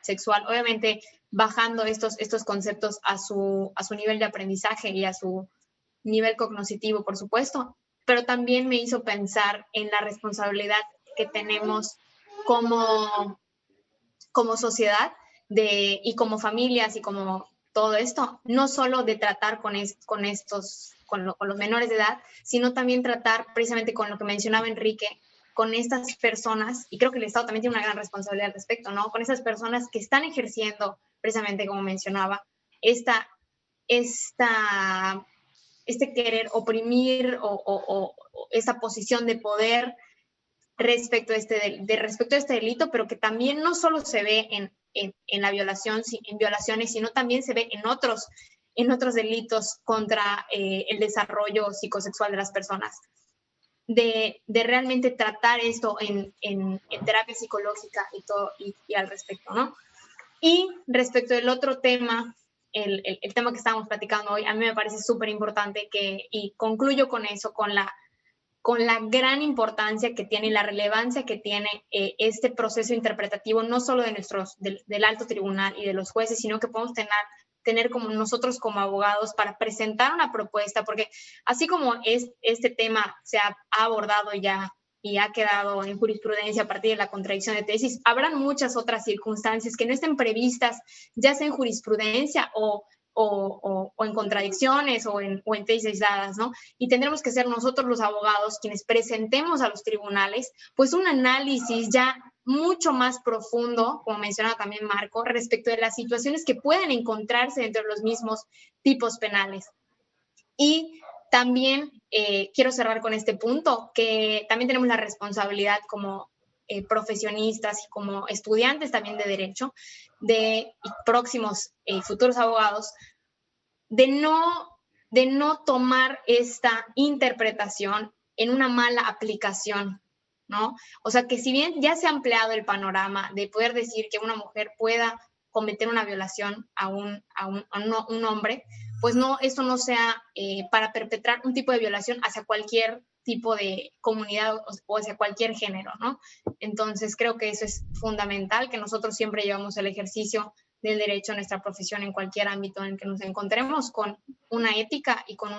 sexual. Obviamente, bajando estos conceptos a su nivel de aprendizaje y a su nivel cognitivo, por supuesto, pero también me hizo pensar en la responsabilidad que tenemos como sociedad y como familias y como todo esto, no solo de tratar con los menores de edad, sino también tratar precisamente con lo que mencionaba Enrique, con estas personas, y creo que el Estado también tiene una gran responsabilidad al respecto, ¿no? Con esas personas que están ejerciendo, precisamente como mencionaba, este querer oprimir o esta posición de poder respecto a este delito, pero que también no solo se ve en la violación, en violaciones, sino también se ve en otros delitos contra el desarrollo psicosexual de las personas. De realmente tratar esto en terapia psicológica y al respecto, ¿no? Y respecto del otro tema, el tema que estábamos platicando hoy, a mí me parece súper importante y concluyo con eso, con la gran importancia que tiene y la relevancia que tiene este proceso interpretativo, no solo del alto tribunal y de los jueces, sino que podemos tener como nosotros como abogados para presentar una propuesta, porque así como este tema se ha abordado ya y ha quedado en jurisprudencia a partir de la contradicción de tesis, habrán muchas otras circunstancias que no estén previstas, ya sea en jurisprudencia o en contradicciones o en tesis aisladas, ¿no? Y tendremos que ser nosotros los abogados quienes presentemos a los tribunales, pues un análisis ya mucho más profundo, como mencionaba también Marco, respecto de las situaciones que pueden encontrarse dentro de los mismos tipos penales. Y también quiero cerrar con este punto, que también tenemos la responsabilidad como profesionistas y como estudiantes también de derecho, de próximos futuros abogados, de no tomar esta interpretación en una mala aplicación, ¿no? O sea, que si bien ya se ha ampliado el panorama de poder decir que una mujer pueda cometer una violación a un hombre, pues no, esto no sea para perpetrar un tipo de violación hacia cualquier tipo de comunidad o hacia cualquier género, ¿no? Entonces creo que eso es fundamental, que nosotros siempre llevamos el ejercicio del derecho a nuestra profesión en cualquier ámbito en el que nos encontremos, con una ética y con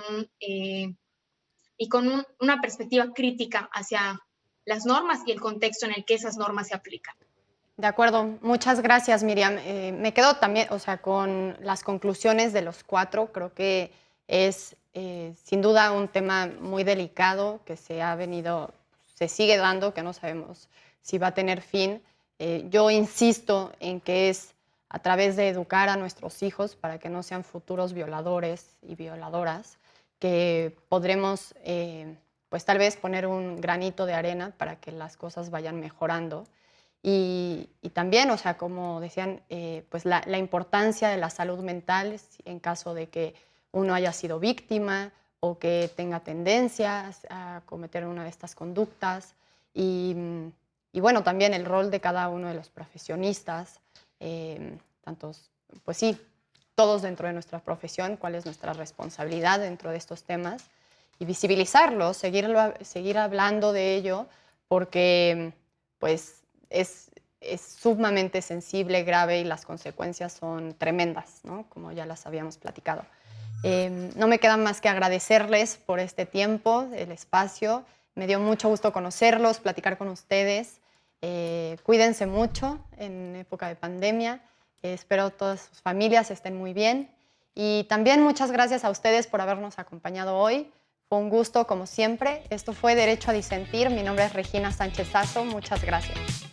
una perspectiva crítica hacia las normas y el contexto en el que esas normas se aplican. De acuerdo, muchas gracias, Miriam. Me quedo también, o sea, con las conclusiones de los cuatro. Creo que es sin duda un tema muy delicado que se sigue dando, que no sabemos si va a tener fin. Yo insisto en que es a través de educar a nuestros hijos para que no sean futuros violadores y violadoras, que podremos, pues tal vez poner un granito de arena para que las cosas vayan mejorando. Y también, o sea, como decían, pues la importancia de la salud mental en caso de que uno haya sido víctima o que tenga tendencias a cometer una de estas conductas. Y bueno, también el rol de cada uno de los profesionistas, tantos, pues sí, todos dentro de nuestra profesión, cuál es nuestra responsabilidad dentro de estos temas y visibilizarlo, seguir hablando de ello, porque pues es sumamente sensible, grave y las consecuencias son tremendas, ¿no? Como ya las habíamos platicado. No me queda más que agradecerles por este tiempo, el espacio. Me dio mucho gusto conocerlos, platicar con ustedes. Cuídense mucho en época de pandemia. Espero todas sus familias estén muy bien. Y también muchas gracias a ustedes por habernos acompañado hoy. Fue un gusto, como siempre. Esto fue Derecho a Disentir. Mi nombre es Regina Sánchez Sazo. Muchas gracias.